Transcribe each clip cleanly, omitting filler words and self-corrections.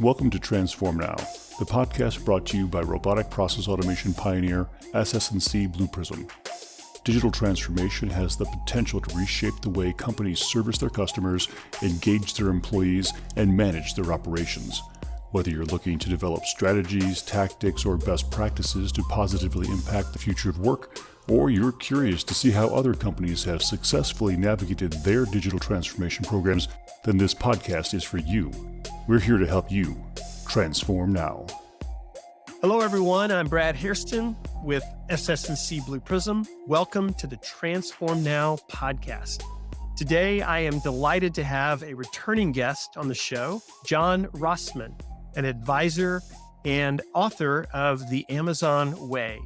Welcome to Transform Now, the podcast brought to you by robotic process automation pioneer SS&C Blue Prism. Digital transformation has the potential to reshape the way companies service their customers, engage their employees, and manage their operations. Whether you're looking to develop strategies, tactics, or best practices to positively impact the future of work, or you're curious to see how other companies have successfully navigated their digital transformation programs, then this podcast is for you. We're here to help you transform now. Hello, everyone. I'm Brad Hairston with SS&C Blue Prism. Welcome to the Transform Now podcast. Today, I am delighted to have a returning guest on the show, John Rossman, an advisor and author of The Amazon Way.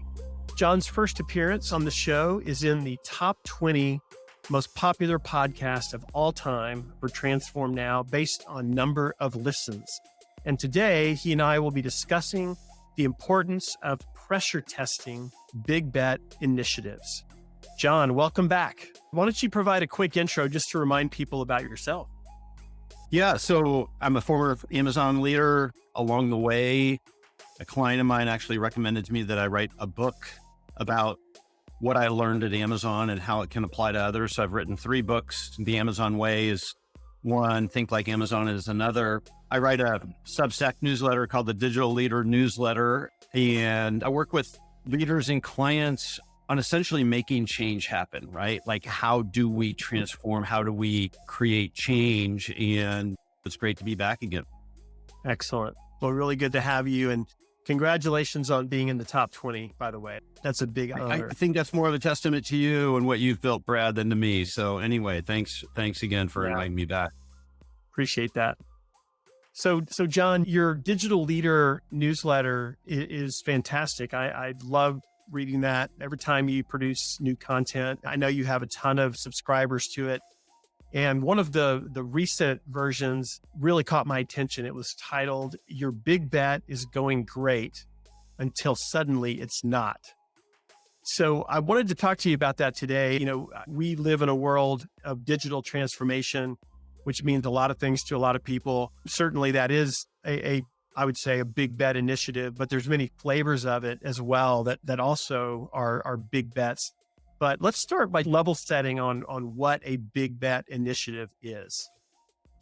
John's first appearance on the show is in the top 20 most popular podcast of all time for Transform Now based on number of listens. And today, he and I will be discussing the importance of pressure testing big bet initiatives. John, welcome back. Why don't you provide a quick intro just to remind people about yourself? Yeah, so I'm a former Amazon leader. Along the way, a client of mine actually recommended to me that I write a book about what I learned at Amazon and how it can apply to others. So I've written 3 books. The Amazon Way is one, Think Like Amazon is another. I write a Substack newsletter called the Digital Leader Newsletter, and I work with leaders and clients on essentially making change happen, right? Like, how do we transform? How do we create change? And it's great to be back again. Excellent. Well, really good to have you. And congratulations on being in the top 20, by the way. That's a big honor. I think that's more of a testament to you and what you've built, Brad, than to me. So anyway, thanks again for inviting me back. Appreciate that. So John, your digital leader newsletter is fantastic. I love reading that every time you produce new content. I know you have a ton of subscribers to it. And one of the recent versions really caught my attention. It was titled, "Your Big Bet is Going Great Until Suddenly It's Not." So I wanted to talk to you about that today. You know, we live in a world of digital transformation, which means a lot of things to a lot of people. Certainly that is I would say a big bet initiative, but there's many flavors of it as well that also are big bets. But let's start by level setting on what a big bet initiative is.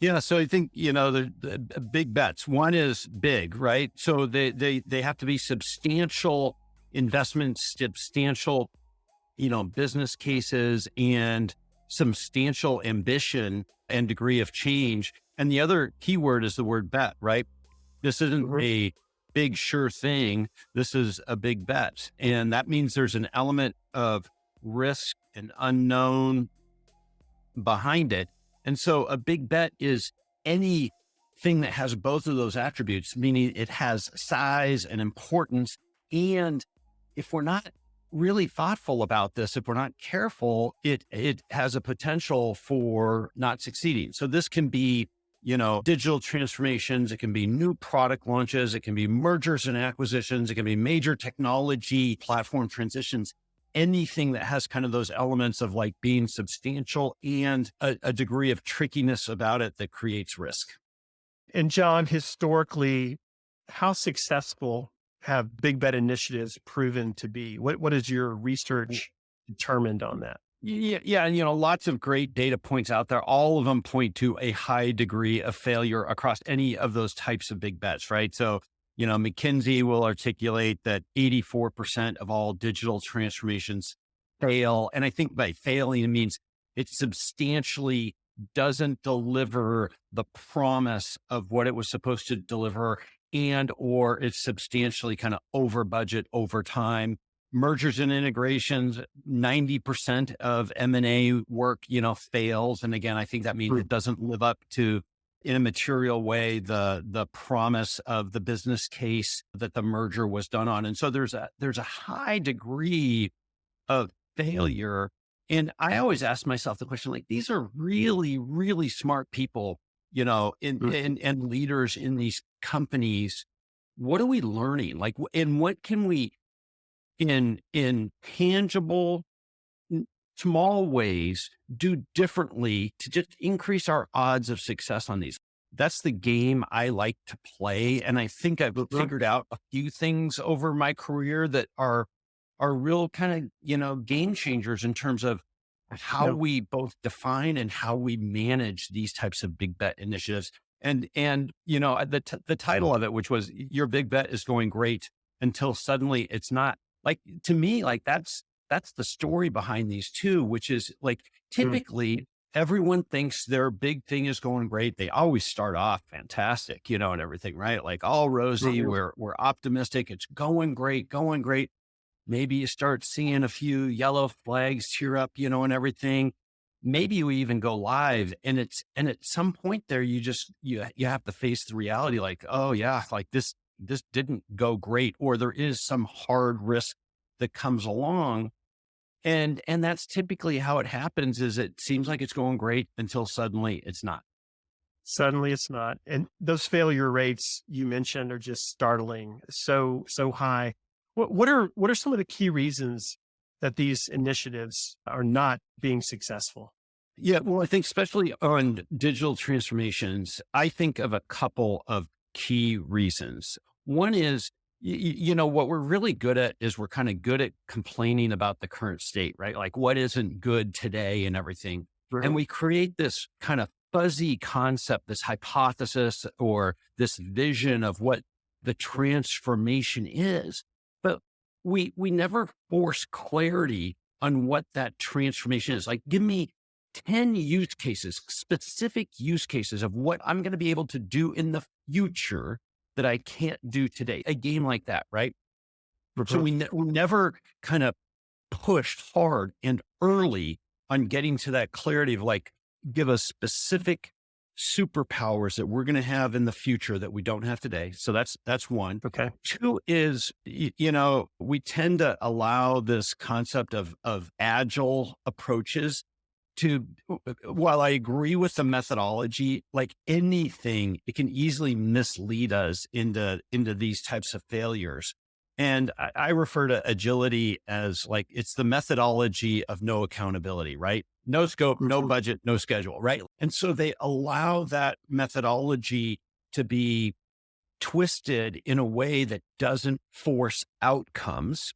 Yeah. So I think, the big bets, one is big, right? So they have to be substantial investments, substantial, business cases, and substantial ambition and degree of change. And the other key word is the word bet, right? This isn't a big sure thing. This is a big bet. And that means there's an element of risk and unknown behind it. And so a big bet is anything that has both of those attributes, meaning it has size and importance. And if we're not really thoughtful about this, if we're not careful, it has a potential for not succeeding. So this can be, digital transformations. It can be new product launches. It can be mergers and acquisitions. It can be major technology platform transitions. Anything that has kind of those elements of like being substantial and a degree of trickiness about it that creates risk. And John, historically, how successful have big bet initiatives proven to be? What is your research determined on that? Yeah. And, lots of great data points out there. All of them point to a high degree of failure across any of those types of big bets, right? So, McKinsey will articulate that 84% of all digital transformations fail. And I think by failing, it means it substantially doesn't deliver the promise of what it was supposed to deliver, and or it's substantially kind of over budget over time. Mergers and integrations, 90% of M&A work, fails. And again, I think that means it doesn't live up to, in a material way, the promise of the business case that the merger was done on. And so there's a high degree of failure. And I always ask myself the question, like, these are really, really smart people, and leaders in these companies. What are we learning? Like, and what can we, in tangible, small ways, do differently to just increase our odds of success on these? that's the game I like to play. And I think I've figured out a few things over my career that are real kind of, game changers in terms of how Yeah. we both define and how we manage these types of big bet initiatives. The title of it, which was "Your Big Bet is Going Great Until Suddenly It's Not." Like, to me, like that's the story behind these two, which is like typically everyone thinks their big thing is going great. They always start off fantastic, and everything, right? Like all rosy. We're optimistic. It's going great, going great. Maybe you start seeing a few yellow flags tear up, and everything. Maybe you even go live, and at some point there, you have to face the reality, like, oh yeah, like this didn't go great, or there is some hard risk that comes along. And that's typically how it happens. Is it seems like it's going great until suddenly it's not. Suddenly it's not. And those failure rates you mentioned are just startling. So high. What are some of the key reasons that these initiatives are not being successful? Yeah, well, I think especially on digital transformations, I think of a couple of key reasons. One is, what we're really good at is we're kind of good at complaining about the current state, right? Like what isn't good today and everything. And we create this kind of fuzzy concept, this hypothesis or this vision of what the transformation is. But we never force clarity on what that transformation is. Like, give me 10 use cases, specific use cases of what I'm going to be able to do in the future that I can't do today. A game like that, right? So we never kind of pushed hard and early on getting to that clarity of like, give us specific superpowers that we're going to have in the future that we don't have today. So that's one. Okay. Two is, we tend to allow this concept of agile approaches to, while I agree with the methodology, like anything, it can easily mislead us into these types of failures. And I refer to agility as like, it's the methodology of no accountability, right? No scope, no budget, no schedule, right? And so they allow that methodology to be twisted in a way that doesn't force outcomes.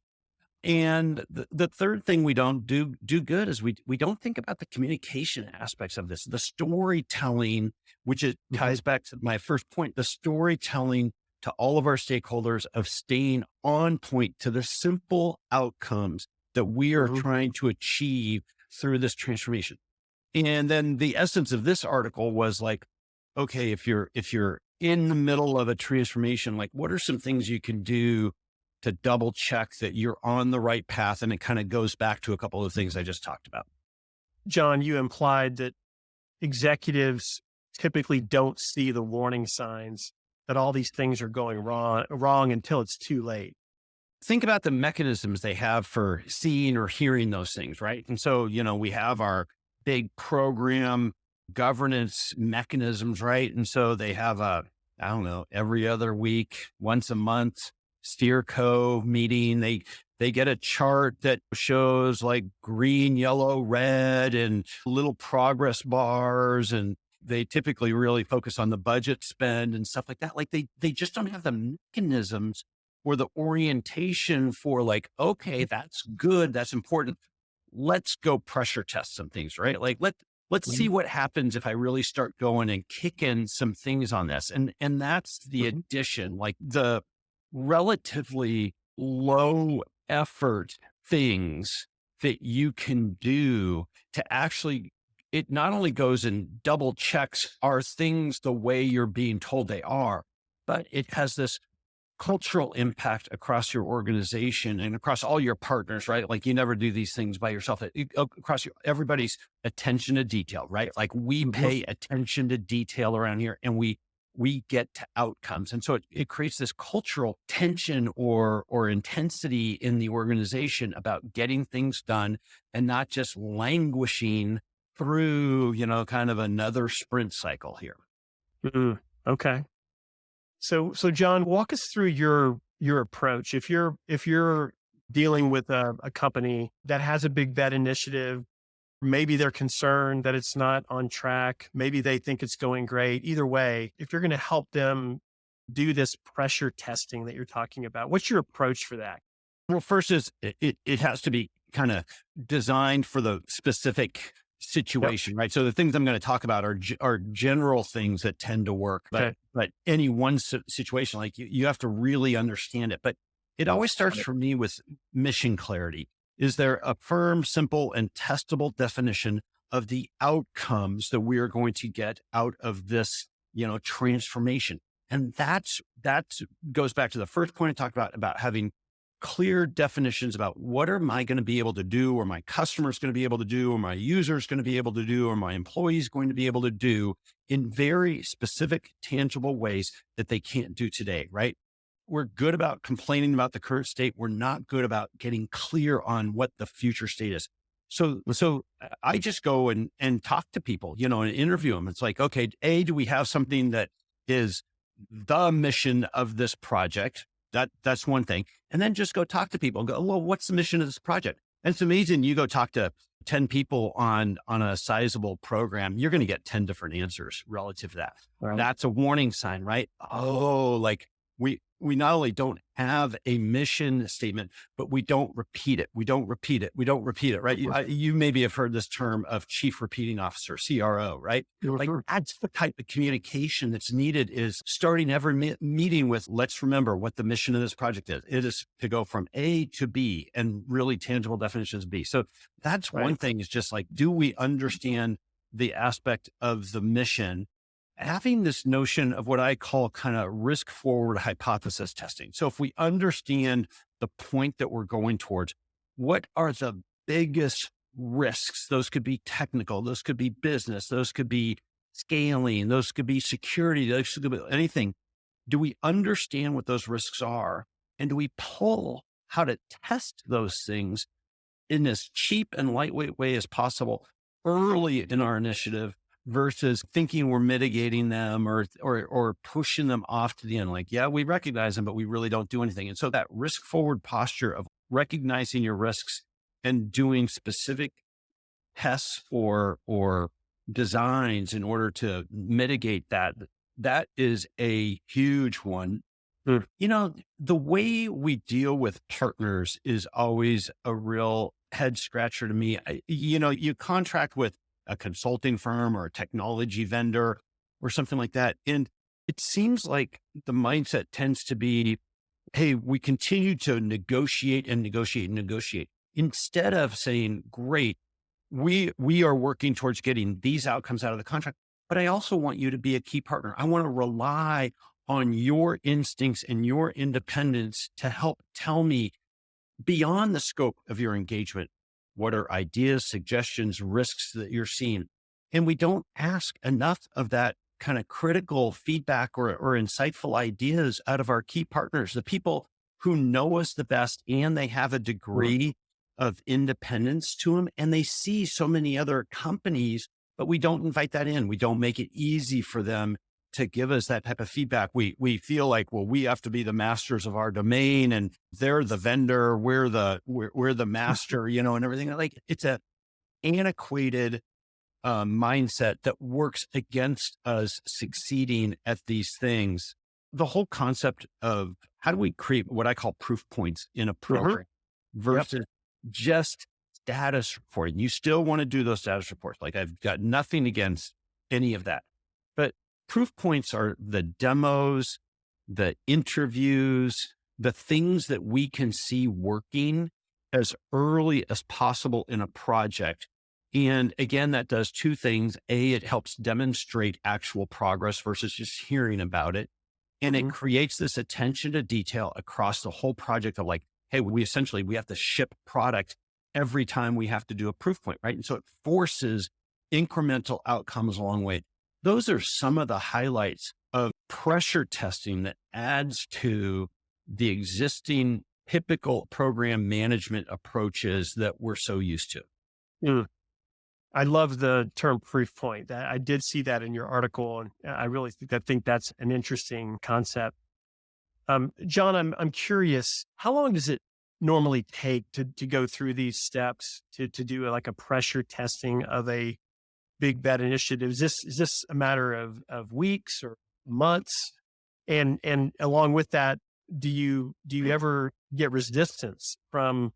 And the third thing we don't do good is we don't think about the communication aspects of this, the storytelling, which ties back to my first point, the storytelling to all of our stakeholders of staying on point to the simple outcomes that we are trying to achieve through this transformation. And then the essence of this article was like, okay, if you're in the middle of a transformation, like what are some things you can do to double check that you're on the right path? And it kind of goes back to a couple of things I just talked about. John, you implied that executives typically don't see the warning signs that all these things are going wrong until it's too late. Think about the mechanisms they have for seeing or hearing those things, right? And so, we have our big program governance mechanisms, right? And so they have every other week, once a month, steerco meeting. They get a chart that shows like green, yellow, red, and little progress bars. And they typically really focus on the budget spend and stuff like that. Like they just don't have the mechanisms or the orientation for like, okay, that's good. That's important. Let's go pressure test some things, right? Like let's see what happens if I really start going and kicking some things on this. And that's the addition, like the relatively low effort things that you can do to actually, it not only goes and double checks are things the way you're being told they are, but it has this cultural impact across your organization and across all your partners, right? Like you never do these things by yourself. Across everybody's attention to detail, right? Like we pay attention to detail around here, and we get to outcomes. And so it creates this cultural tension or intensity in the organization about getting things done and not just languishing through, kind of another sprint cycle here. Okay. So John, walk us through your approach. If you're dealing with a company that has a big bet initiative, Maybe they're concerned that it's not on track. Maybe they think it's going great. Either way, if you're going to help them do this pressure testing that you're talking about, what's your approach for that? Well, first is it has to be kind of designed for the specific situation, right? So the things I'm going to talk about are general things that tend to work, but any one situation, like you have to really understand it. But it always starts for me with mission clarity. Is there a firm, simple, and testable definition of the outcomes that we are going to get out of this, transformation? And that goes back to the first point I talked about having clear definitions about what am I going to be able to do, or my customer's going to be able to do, or my user's going to be able to do, or my employee's going to be able to do in very specific, tangible ways that they can't do today, right? We're good about complaining about the current state. We're not good about getting clear on what the future state is. So I just go and talk to people, and interview them. It's like, okay, do we have something that is the mission of this project? That's one thing. And then just go talk to people and go, well, what's the mission of this project? And it's amazing. You go talk to 10 people on a sizable program, you're going to get 10 different answers relative to that. Right. That's a warning sign, right? Oh, like we not only don't have a mission statement, but we don't repeat it. We don't repeat it, right? You maybe have heard this term of chief repeating officer, CRO, right? Like that's the type of communication that's needed, is starting every meeting with, let's remember what the mission of this project is. It is to go from A to B, and really tangible definitions of B. So that's one thing, is just like, do we understand the aspect of the mission? Having this notion of what I call kind of risk forward hypothesis testing. So if we understand the point that we're going towards, what are the biggest risks? Those could be technical, those could be business, those could be scaling, those could be security, those could be anything. Do we understand what those risks are? And do we pull how to test those things in as cheap and lightweight way as possible early in our initiative, versus thinking we're mitigating them or pushing them off to the end? Like, yeah, we recognize them, but we really don't do anything. And so that risk forward posture of recognizing your risks and doing specific tests or designs in order to mitigate that is a huge one. The way we deal with partners is always a real head scratcher to me. You contract with a consulting firm or a technology vendor or something like that, and it seems like the mindset tends to be, hey, we continue to negotiate instead of saying, great, we are working towards getting these outcomes out of the contract, but I also want you to be a key partner. I want to rely on your instincts and your independence to help tell me, beyond the scope of your engagement, what are ideas, suggestions, risks that you're seeing? And we don't ask enough of that kind of critical feedback or insightful ideas out of our key partners, the people who know us the best, and they have a degree of independence to them, and they see so many other companies, but we don't invite that in. We don't make it easy for them to give us that type of feedback. We feel like, well, we have to be the masters of our domain, and they're the vendor, we're the master, and everything. Like, it's a antiquated mindset that works against us succeeding at these things. The whole concept of how do we create what I call proof points in a program versus just status reporting. You still want to do those status reports. Like, I've got nothing against any of that, but proof points are the demos, the interviews, the things that we can see working as early as possible in a project. And again, that does two things. A, it helps demonstrate actual progress versus just hearing about it. And it creates this attention to detail across the whole project of like, hey, we have to ship product every time we have to do a proof point, right? And so it forces incremental outcomes along the way. Those are some of the highlights of pressure testing that adds to the existing typical program management approaches that we're so used to. I love the term proof point. I did see that in your article, and I really think that's an interesting concept. John, I'm curious, how long does it normally take to go through these steps to do like a pressure testing of a big bet initiative? Is this a matter of weeks or months? And along with that, do you ever get resistance from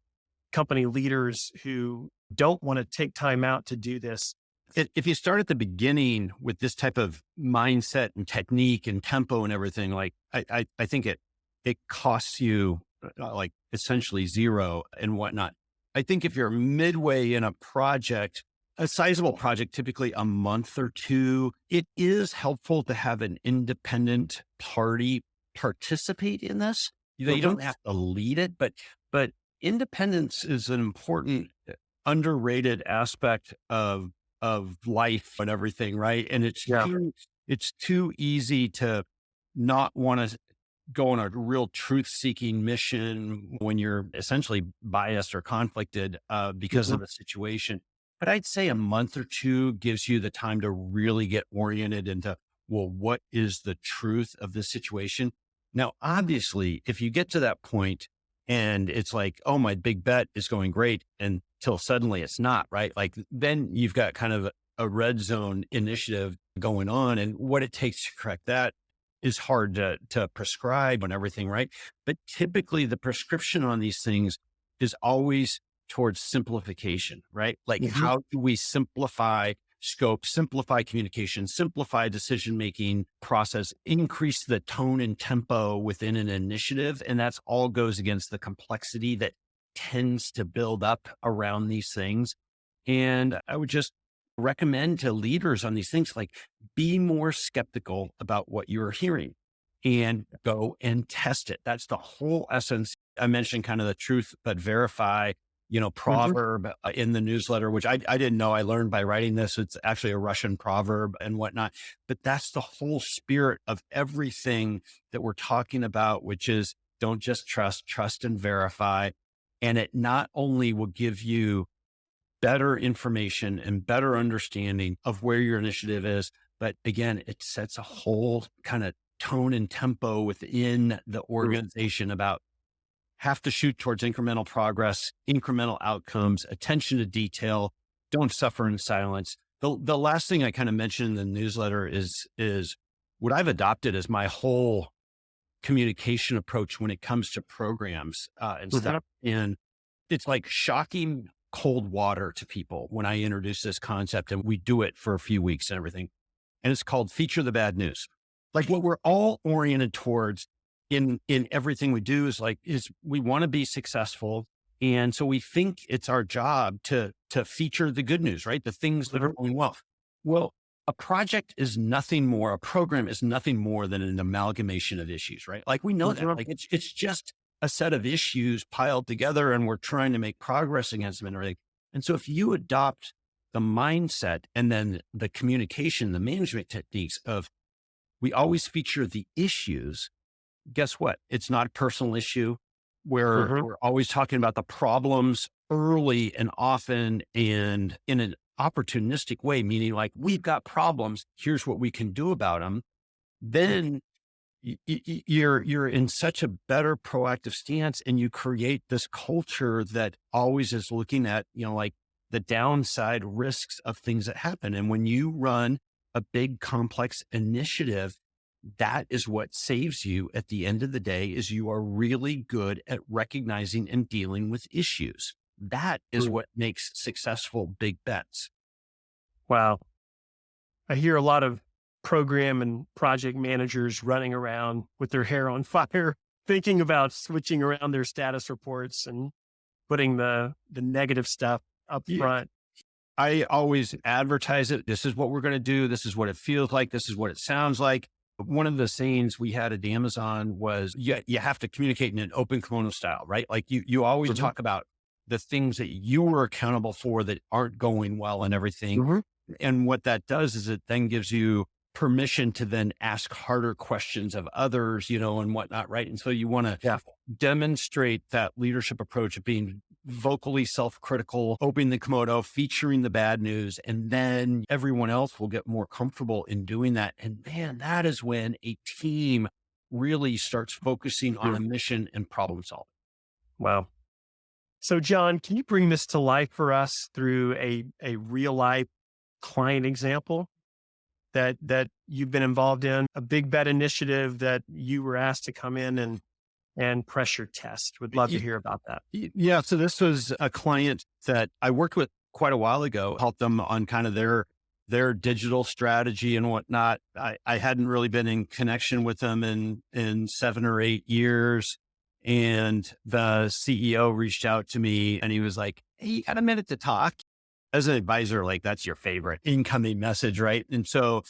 company leaders who don't want to take time out to do this? If you start at the beginning with this type of mindset and technique and tempo and everything, like I think it costs you like essentially zero and whatnot. I think if you're midway in a project, a sizable project, typically a month or two, it is helpful to have an independent party participate in this. You don't have to lead it, but independence is an important, underrated aspect of life and everything, right? And Yeah. it's too easy to not want to go on a real truth-seeking mission when you're essentially biased or conflicted because Mhm. of the situation. But I'd say a month or two gives you the time to really get oriented into, well, what is the truth of this situation? Now, obviously, if you get to that point and it's like, oh, my big bet is going great until suddenly it's not, right? Like then you've got kind of a red zone initiative going on, and what it takes to correct that is hard to prescribe and everything, right? But typically the prescription on these things is always towards simplification, right? Like Mhm. how do we simplify scope, simplify communication, simplify decision-making process, increase the tone and tempo within an initiative. And that's all goes against the complexity that tends to build up around these things. And I would just recommend to leaders on these things, like be more skeptical about what you're hearing and go and test it. That's the whole essence. I mentioned kind of the truth, but verify, Mhm. proverb in the newsletter, which I didn't know. I learned by writing this. It's actually a Russian proverb and whatnot, but that's the whole spirit of everything that we're talking about, which is don't just trust and verify. And it not only will give you better information and better understanding of where your initiative is. But again, it sets a whole kind of tone and tempo within the Mm. organization about have to shoot towards incremental progress, incremental outcomes, attention to detail, don't suffer in silence. The last thing I kind of mentioned in the newsletter is what I've adopted as my whole communication approach when it comes to programs and Mhm. stuff. And it's like shocking cold water to people when I introduce this concept, and we do it for a few weeks and everything. And it's called feature the bad news. Like what we're all oriented towards in everything we do is we want to be successful. And so we think it's our job to feature the good news, right? The things that are Mhm. going well. Well, a project is nothing more, a program is nothing more than an amalgamation of issues, right? Like we know that. Mhm. Like it's just a set of issues piled together and we're trying to make progress against them and everything. And so if you adopt the mindset and then the communication, the management techniques of we always feature the issues, guess what? It's not a personal issue where Mhm. we're always talking about the problems early and often and in an opportunistic way, meaning like we've got problems. Here's what we can do about them. Then you're in such a better proactive stance and you create this culture that always is looking at, like the downside risks of things that happen. And when you run a big complex initiative, that is what saves you at the end of the day is you are really good at recognizing and dealing with issues. That is Mm. what makes successful big bets. Wow. I hear a lot of program and project managers running around with their hair on fire, thinking about switching around their status reports and putting the negative stuff up front. I always advertise it. This is what we're going to do. This is what it feels like. This is what it sounds like. One of the sayings we had at Amazon was you have to communicate in an open kimono style, right? Like you always Mhm. talk about the things that you are accountable for that aren't going well and everything. Mhm. And what that does is it then gives you permission to then ask harder questions of others, and whatnot, right? And so you want to Yeah. demonstrate that leadership approach of being vocally self-critical, opening the kimono, featuring the bad news, and then everyone else will get more comfortable in doing that. And man, that is when a team really starts focusing on Mm. a mission and problem solving. Wow. So, John, can you bring this to life for us through a real life client example that you've been involved in, a big bet initiative that you were asked to come in and pressure test? Would love to hear about that. Yeah. So this was a client that I worked with quite a while ago, helped them on kind of their digital strategy and whatnot. I hadn't really been in connection with them in 7 or 8 years. And the CEO reached out to me and he was like, "Hey, you got a minute to talk?" As an advisor, like that's your favorite incoming message, right? And so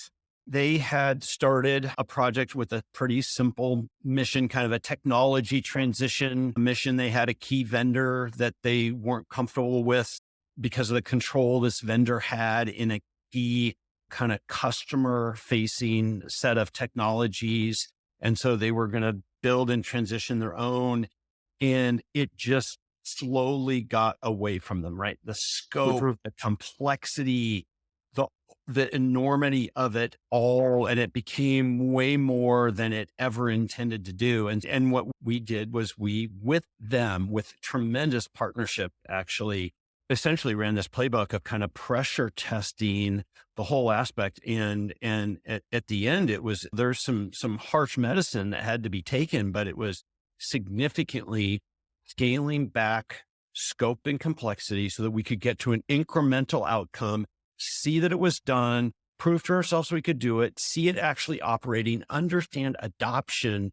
they had started a project with a pretty simple mission, kind of a technology transition mission. They had a key vendor that they weren't comfortable with because of the control this vendor had in a key kind of customer facing set of technologies. And so they were going to build and transition their own. And it just slowly got away from them, right? The scope, the complexity, the enormity of it all. And it became way more than it ever intended to do. And what we did was we, with them, with tremendous partnership, actually, essentially ran this playbook of kind of pressure testing the whole aspect. And at the end, there's some harsh medicine that had to be taken, but it was significantly scaling back scope and complexity so that we could get to an incremental outcome, see that it was done, prove to ourselves we could do it, see it actually operating, understand adoption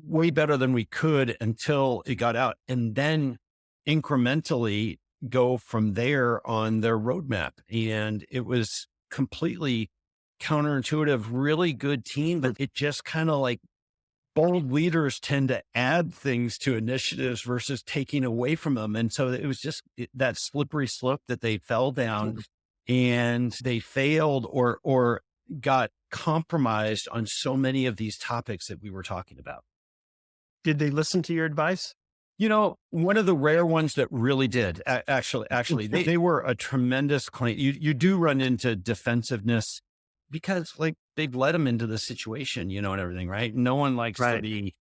way better than we could until it got out, and then incrementally go from there on their roadmap. And it was completely counterintuitive, really good team, but it just kind of like bold leaders tend to add things to initiatives versus taking away from them. And so it was just that slippery slope that they fell down and they failed or got compromised on so many of these topics that we were talking about. Did they listen to your advice? One of the rare ones that really did, actually, they were a tremendous client. You do run into defensiveness because like they've led them into the situation, and everything, right? No one likes to be,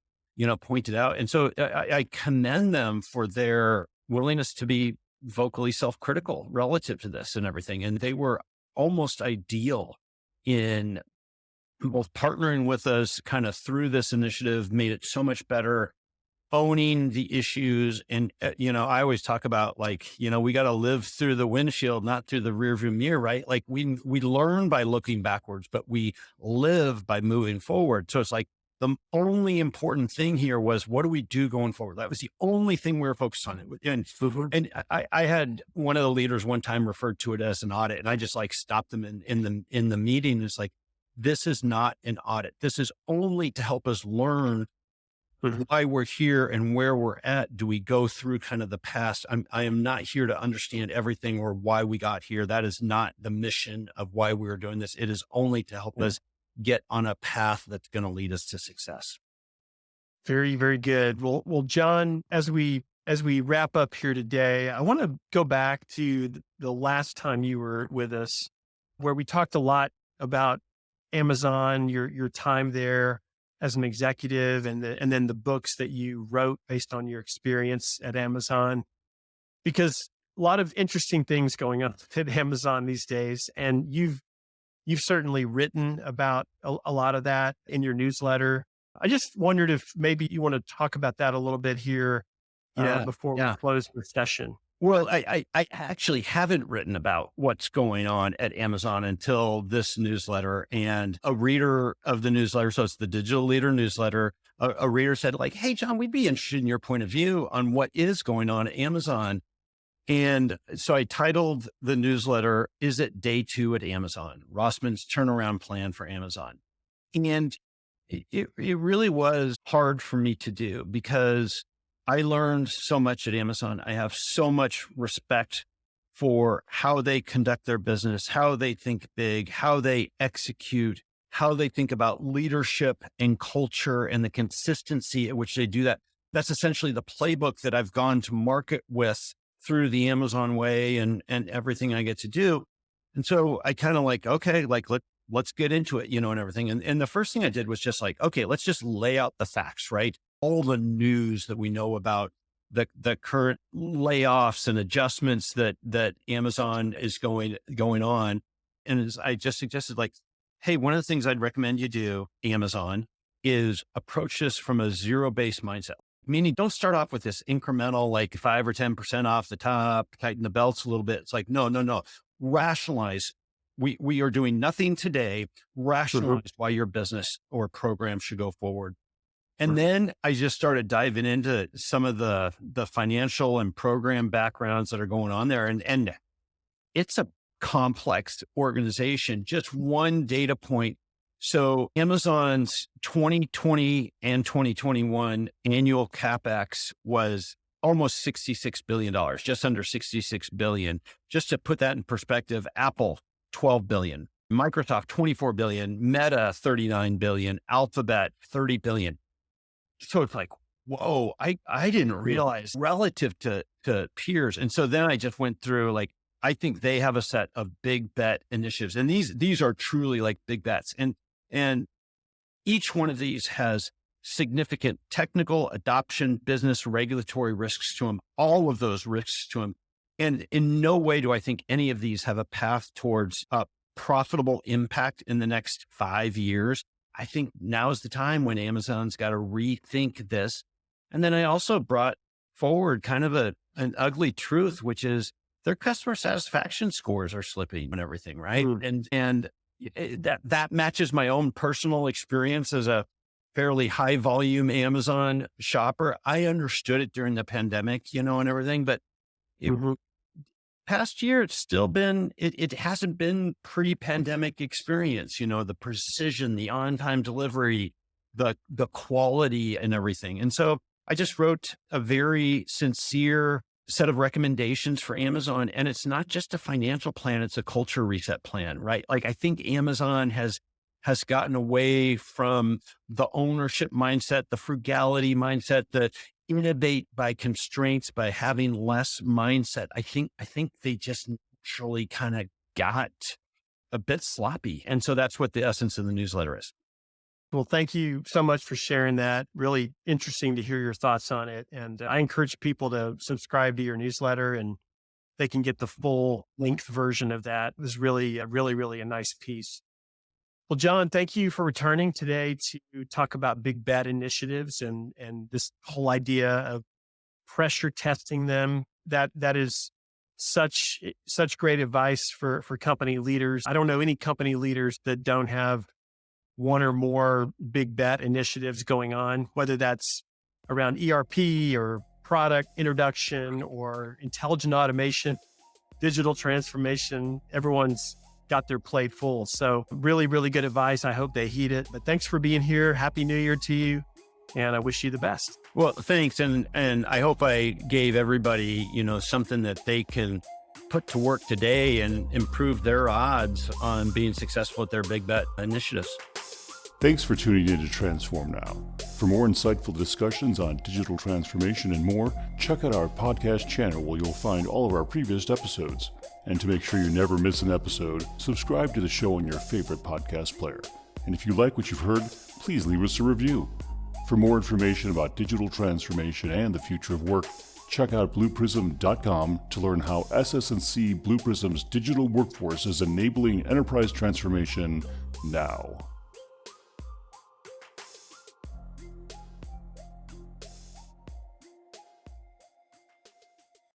pointed out. And so I commend them for their willingness to be vocally self-critical relative to this and everything. And they were almost ideal in both partnering with us kind of through this initiative, made it so much better, owning the issues. And, I always talk about like, we got to live through the windshield, not through the rearview mirror, right? Like we learn by looking backwards, but we live by moving forward. So it's like the only important thing here was, what do we do going forward? That was the only thing we were focused on. And I had one of the leaders one time referred to it as an audit, and I just like stopped them in the meeting. It's like, this is not an audit. This is only to help us learn why we're here and where we're at. Do we go through kind of the past? I am not here to understand everything or why we got here. That is not the mission of why we are doing this. It is only to help us get on a path that's going to lead us to success. Very, very good. Well, John, as we wrap up here today, I want to go back to the last time you were with us, where we talked a lot about Amazon, your time there as an executive, and then the books that you wrote based on your experience at Amazon, because a lot of interesting things going on at Amazon these days. And you've certainly written about a lot of that in your newsletter. I just wondered if maybe you want to talk about that a little bit here before we close the session. Well, I actually haven't written about what's going on at Amazon until this newsletter, and a reader of the newsletter, so it's the Digital Leader newsletter, a reader said like, "Hey, John, we'd be interested in your point of view on what is going on at Amazon." And so I titled the newsletter, "Is it Day 2 at Amazon? Rossman's Turnaround Plan for Amazon." And it really was hard for me to do because I learned so much at Amazon. I have so much respect for how they conduct their business, how they think big, how they execute, how they think about leadership and culture and the consistency at which they do that. That's essentially the playbook that I've gone to market with through the Amazon way and everything I get to do. And so I kind of like, okay, like let's get into it, and everything. And the first thing I did was just like, okay, let's just lay out the facts, right? All the news that we know about the current layoffs and adjustments that Amazon is going on. And as I just suggested, like, hey, one of the things I'd recommend you do, Amazon, is approach this from a zero-based mindset. Meaning, don't start off with this incremental, like 5 or 10% off the top, tighten the belts a little bit. It's like, no. Rationalize. We are doing nothing today. Rationalize why your business or program should go forward. And then I just started diving into some of the financial and program backgrounds that are going on there. And it's a complex organization. Just one data point. So Amazon's 2020 and 2021 annual CapEx was almost $66 billion, just under $66 billion. Just to put that in perspective, Apple, $12 billion, Microsoft, $24 billion, Meta, $39 billion, Alphabet, $30 billion. So it's like, whoa, I didn't realize relative to peers. And so then I just went through, like, I think they have a set of big bet initiatives. And these are truly like big bets. And each one of these has significant technical, adoption, business, regulatory risks to them, all of those risks to them. And in no way do I think any of these have a path towards a profitable impact in the next 5 years. I think now is the time when Amazon's got to rethink this. And then I also brought forward kind of an ugly truth, which is their customer satisfaction scores are slipping and everything, right? And that matches my own personal experience as a fairly high volume Amazon shopper. I understood it during the pandemic, and everything, but past year, it's still been, it hasn't been pre-pandemic experience, the precision, the on-time delivery, the quality and everything. And so I just wrote a very sincere set of recommendations for Amazon. And it's not just a financial plan, it's a culture reset plan, right? Like, I think Amazon has gotten away from the ownership mindset, the frugality mindset, the innovate by constraints, by having less mindset. I think they just naturally kind of got a bit sloppy. And so that's what the essence of the newsletter is. Well, thank you so much for sharing that. Really interesting to hear your thoughts on it. And I encourage people to subscribe to your newsletter, and they can get the full length version of that. It was really a nice piece. Well, John, thank you for returning today to talk about big bet initiatives and this whole idea of pressure testing them. That is such great advice for company leaders. I don't know any company leaders that don't have one or more big bet initiatives going on, whether that's around ERP or product introduction or intelligent automation, digital transformation. Everyone's got their plate full. So really, really good advice. I hope they heed it. But thanks for being here. Happy New Year to you. And I wish you the best. Well, thanks. And I hope I gave everybody, something that they can put to work today and improve their odds on being successful at their big bet initiatives. Thanks for tuning in to Transform Now. For more insightful discussions on digital transformation and more, check out our podcast channel where you'll find all of our previous episodes. And to make sure you never miss an episode, subscribe to the show on your favorite podcast player. And if you like what you've heard, please leave us a review. For more information about digital transformation and the future of work, check out blueprism.com to learn how SS&C Blue Prism's digital workforce is enabling enterprise transformation now.